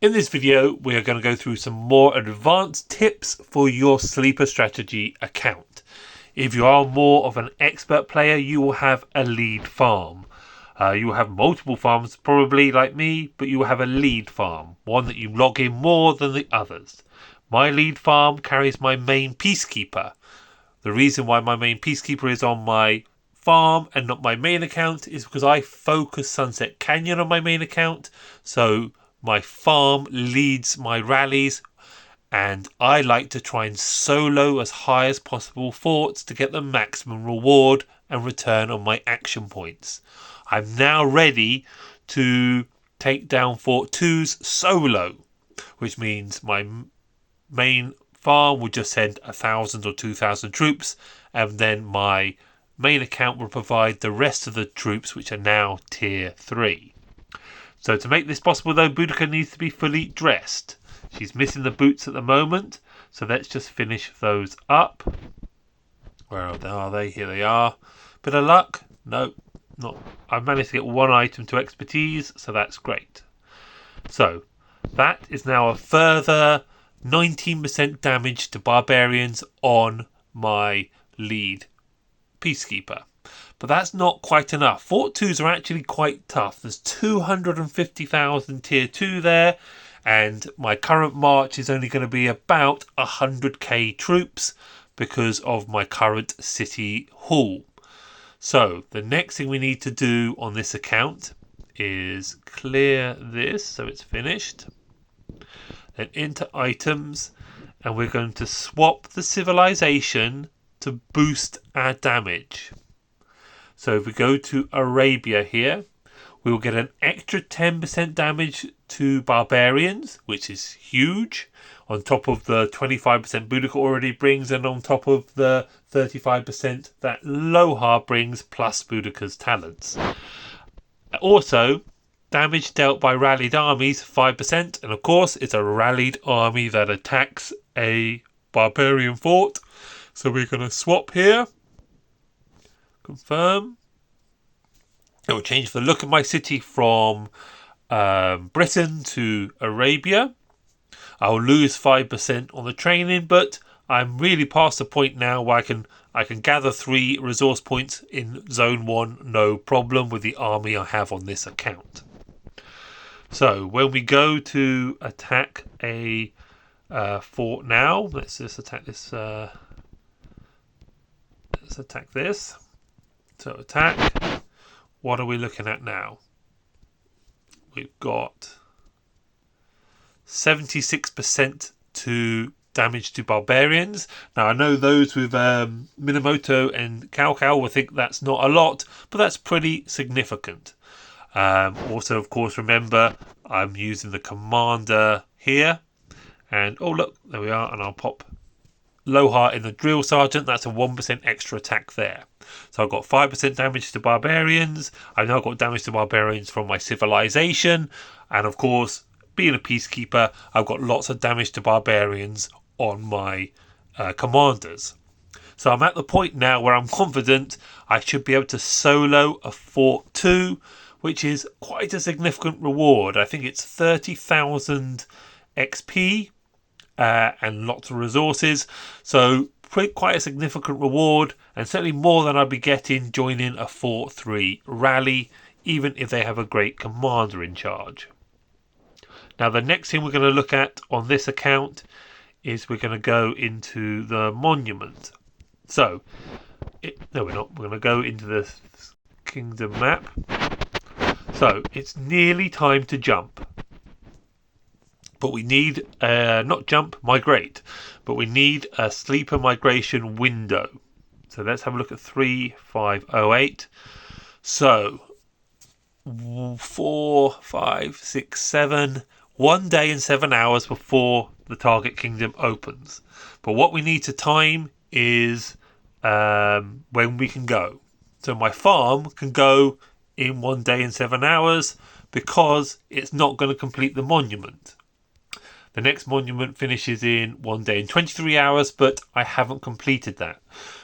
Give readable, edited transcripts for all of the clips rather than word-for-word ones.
In this video, we are going to go through some more advanced tips for your sleeper strategy account. If you are more of an expert player, you will have a lead farm. You will have multiple farms, probably like me, but you will have a lead farm, one that you log in more than the others. My lead farm carries my main peacekeeper. The reason why my main peacekeeper is on my farm and not my main account is because I focus Sunset Canyon on my main account, so my farm leads my rallies, and I like to try and solo as high as possible forts to get the maximum reward and return on my action points. I'm now ready to take down Fort 2's solo, which means my main farm will just send 1,000 or 2,000 troops, and then my main account will provide the rest of the troops, which are now tier 3. So to make this possible though, Boudica needs to be fully dressed. She's missing the boots at the moment, so let's just finish those up. Where are they? Here they are. Bit of luck? No, not. I've managed to get one item to expertise, so that's great. So that is now a further 19% damage to barbarians on my lead peacekeeper. But that's not quite enough. Fort 2s are actually quite tough. There's 250,000 tier 2 there, and my current march is only going to be about 100k troops because of my current city hall. So the next thing we need to do on this account is clear this so it's finished. Then into items, and we're going to swap the civilization to boost our damage. So if we go to Arabia here, we will get an extra 10% damage to barbarians, which is huge, on top of the 25% Boudica already brings, and on top of the 35% that Lohar brings, plus Boudica's talents. Also, damage dealt by rallied armies, 5%, and of course it's a rallied army that attacks a barbarian fort. So we're going to swap here. Confirm. It will change the look of my city from Britain to Arabia. I'll lose 5% on the training, but I'm really past the point now where I can gather 3 resource points in zone 1, no problem, with the army I have on this account. So when we go to attack a fort now, let's just attack this. Let's attack this. So attack. What are we looking at now? We've got 76% to damage to barbarians. Now I know those with Minamoto and Cao will think that's not a lot, but that's pretty significant. Also, of course, remember I'm using the commander here, and oh look, there we are, and I'll pop Lohar in the drill sergeant. That's a 1% extra attack there. So I've got 5% damage to barbarians. I've now got damage to barbarians from my civilization, and of course, being a peacekeeper, I've got lots of damage to barbarians on my commanders. So I'm at the point now where I'm confident I should be able to solo a Fort 2, which is quite a significant reward. I think it's 30,000 XP and lots of resources. So quite a significant reward, and certainly more than I'd be getting joining a Fort 3 rally, even if they have a great commander in charge. Now the next thing we're going to look at on this account is we're going to go into the monument. So, no we're not, we're going to go into the kingdom map. So it's nearly time to jump. But we need, not jump, migrate. But we need a sleeper migration window. So let's have a look at 3508. So 4, 5, 6, 7... 1 day and 7 hours before the target kingdom opens. But what we need to time is when we can go. So my farm can go in 1 day and 7 hours because it's not going to complete the monument. The next monument finishes in 1 day and 23 hours, but I haven't completed that.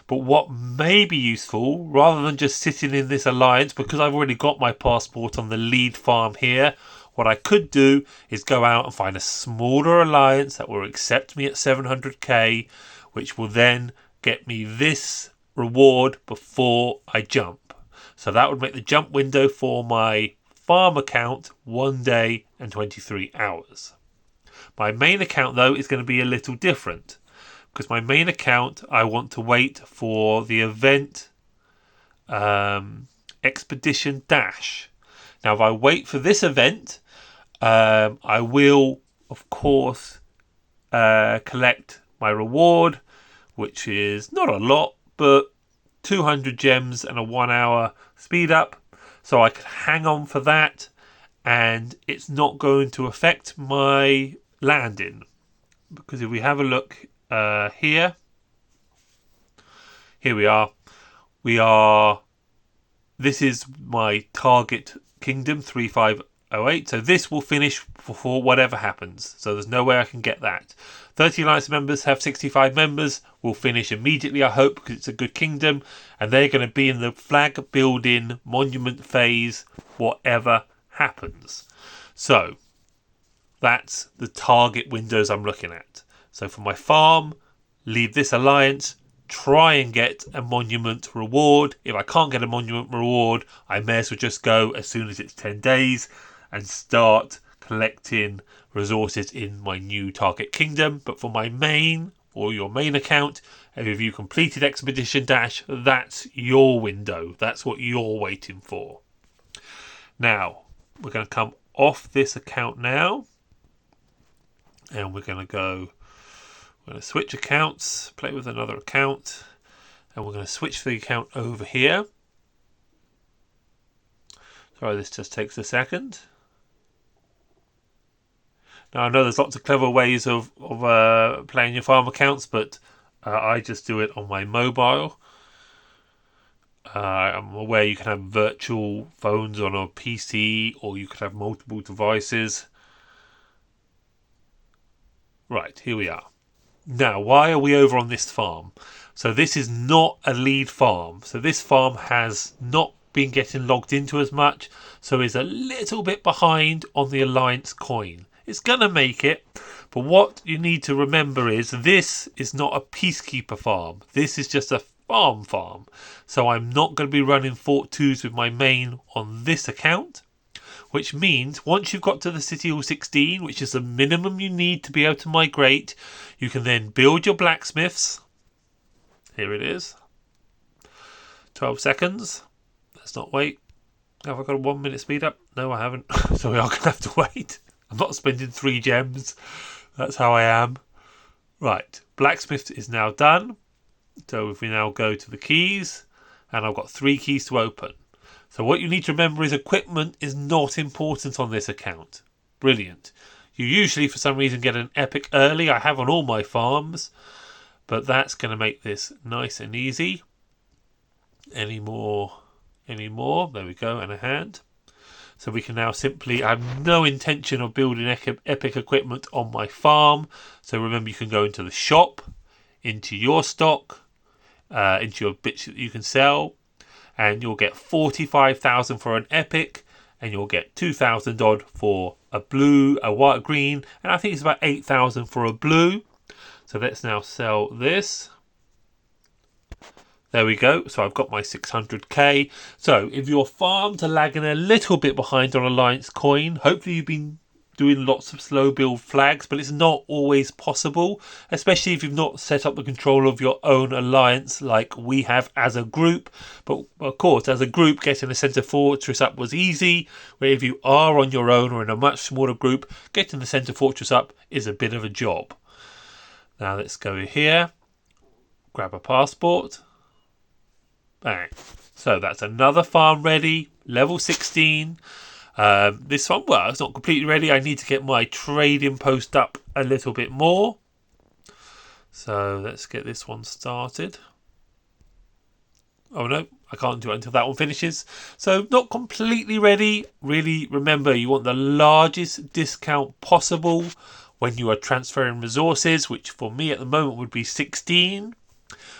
But what may be useful, rather than just sitting in this alliance, because I've already got my passport on the lead farm here, What I could do is go out and find a smaller alliance that will accept me at 700k, which will then get me this reward before I jump. So that would make the jump window for my farm account 1 day and 23 hours. My main account, though, is going to be a little different, because my main account, I want to wait for the event Expedition Dash. Now, if I wait for this event, I will, of course, collect my reward, which is not a lot, but 200 gems and a 1 hour speed up. So I can hang on for that, and it's not going to affect my landing. Because if we have a look here we are. This is my target kingdom 3508. So this will finish before whatever happens. So there's no way I can get that. 30 alliance members have 65 members. Will finish immediately, I hope, because it's a good kingdom, and they're going to be in the flag building monument phase whatever happens. So that's the target windows I'm looking at. So for my farm, leave this alliance, try and get a monument reward. If I can't get a monument reward, I may as well just go as soon as it's 10 days and start collecting resources in my new target kingdom. But for my main, or your main account, if you completed Expedition Dash, that's your window. That's what you're waiting for. Now, we're going to come off this account now, and we're going to switch accounts, play with another account, and we're going to switch the account over here. Sorry, this just takes a second. Now, I know there's lots of clever ways of playing your farm accounts, but I just do it on my mobile. I'm aware you can have virtual phones on a PC, or you could have multiple devices. Right, here we are. Now, why are we over on this farm? So this is not a lead farm. So this farm has not been getting logged into as much, so is a little bit behind on the alliance coin. It's going to make it, but what you need to remember is this is not a peacekeeper farm. This is just a farm. So I'm not going to be running Fort 2s with my main on this account, which means once you've got to the City Hall 16, which is the minimum you need to be able to migrate, you can then build your blacksmiths. Here it is. 12 seconds. Let's not wait. Have I got a 1 minute speed up? No, I haven't. So we are going to have to wait. I'm not spending 3 gems. That's how I am. Right. Blacksmith is now done. So if we now go to the keys, and I've got 3 keys to open. So what you need to remember is equipment is not important on this account. Brilliant. You usually, for some reason, get an epic early. I have on all my farms. But that's going to make this nice and easy. Any more? There we go, and a hand. So we can now simply, I have no intention of building epic equipment on my farm. So remember, you can go into the shop, into your stock, into your bits that you can sell, and you'll get 45,000 for an epic, and you'll get 2,000 odd for a blue, a white, green, and I think it's about 8,000 for a blue. So let's now sell this. There we go. So I've got my 600k. So if your farms are lagging a little bit behind on Alliance coin, hopefully you've been doing lots of slow build flags, but it's not always possible, especially if you've not set up the control of your own alliance like we have as a group. But of course, as a group, getting a centre fortress up was easy, where if you are on your own or in a much smaller group, getting the centre fortress up is a bit of a job. Now let's go here, grab a passport. Bang. So that's another farm ready, level 16. This one, well, it's not completely ready. I need to get my trading post up a little bit more. So let's get this one started. Oh no, I can't do it until that one finishes. So not completely ready. Really remember, you want the largest discount possible when you are transferring resources, which for me at the moment would be 16.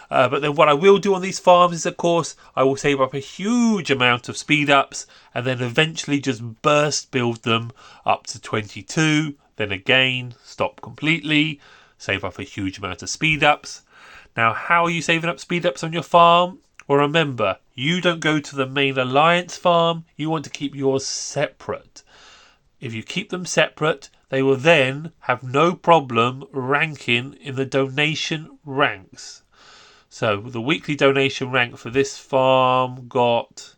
But then what I will do on these farms is, of course, I will save up a huge amount of speed ups and then eventually just burst build them up to 22. Then again, stop completely, save up a huge amount of speed ups. Now, how are you saving up speed ups on your farm? Well, remember, you don't go to the main alliance farm. You want to keep yours separate. If you keep them separate, they will then have no problem ranking in the donation ranks. So the weekly donation rank for this farm got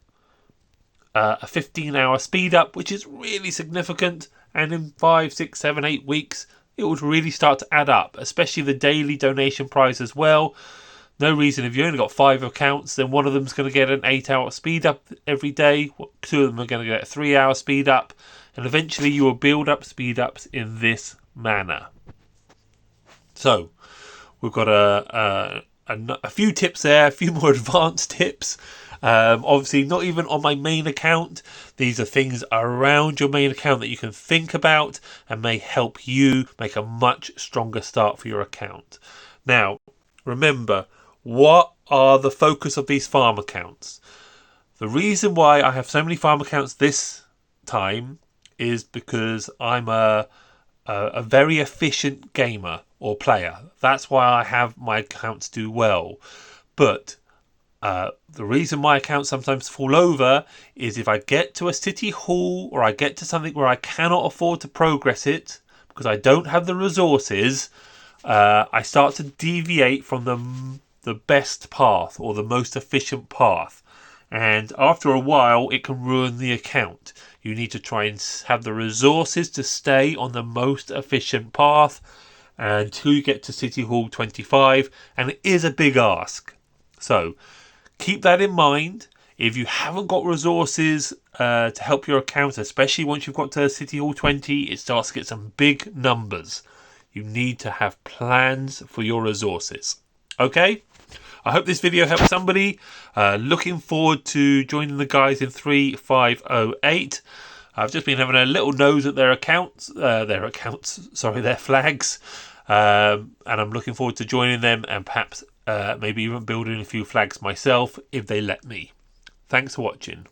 a 15-hour speed up, which is really significant. And in 5, 6, 7, 8 weeks, it would really start to add up, especially the daily donation prize as well. No reason, if you only got 5 accounts, then one of them's going to get an 8-hour speed up every day. 2 of them are going to get a 3-hour speed up. And eventually you will build up speed ups in this manner. So we've got a few tips there, a few more advanced tips. Obviously not even on my main account. These are things around your main account that you can think about and may help you make a much stronger start for your account. Now, remember, what are the focus of these farm accounts? The reason why I have so many farm accounts this time is because I'm a very efficient gamer or player. That's why I have my accounts do well. But the reason my accounts sometimes fall over is if I get to a city hall or I get to something where I cannot afford to progress it because I don't have the resources, I start to deviate from the best path or the most efficient path. And after a while, it can ruin the account. You need to try and have the resources to stay on the most efficient path until you get to City Hall 25. And it is a big ask. So keep that in mind. If you haven't got resources to help your account, especially once you've got to City Hall 20, it starts to get some big numbers. You need to have plans for your resources. Okay? I hope this video helped somebody. Looking forward to joining the guys in 3508. I've just been having a little nose at their flags. And I'm looking forward to joining them and perhaps maybe even building a few flags myself if they let me. Thanks for watching.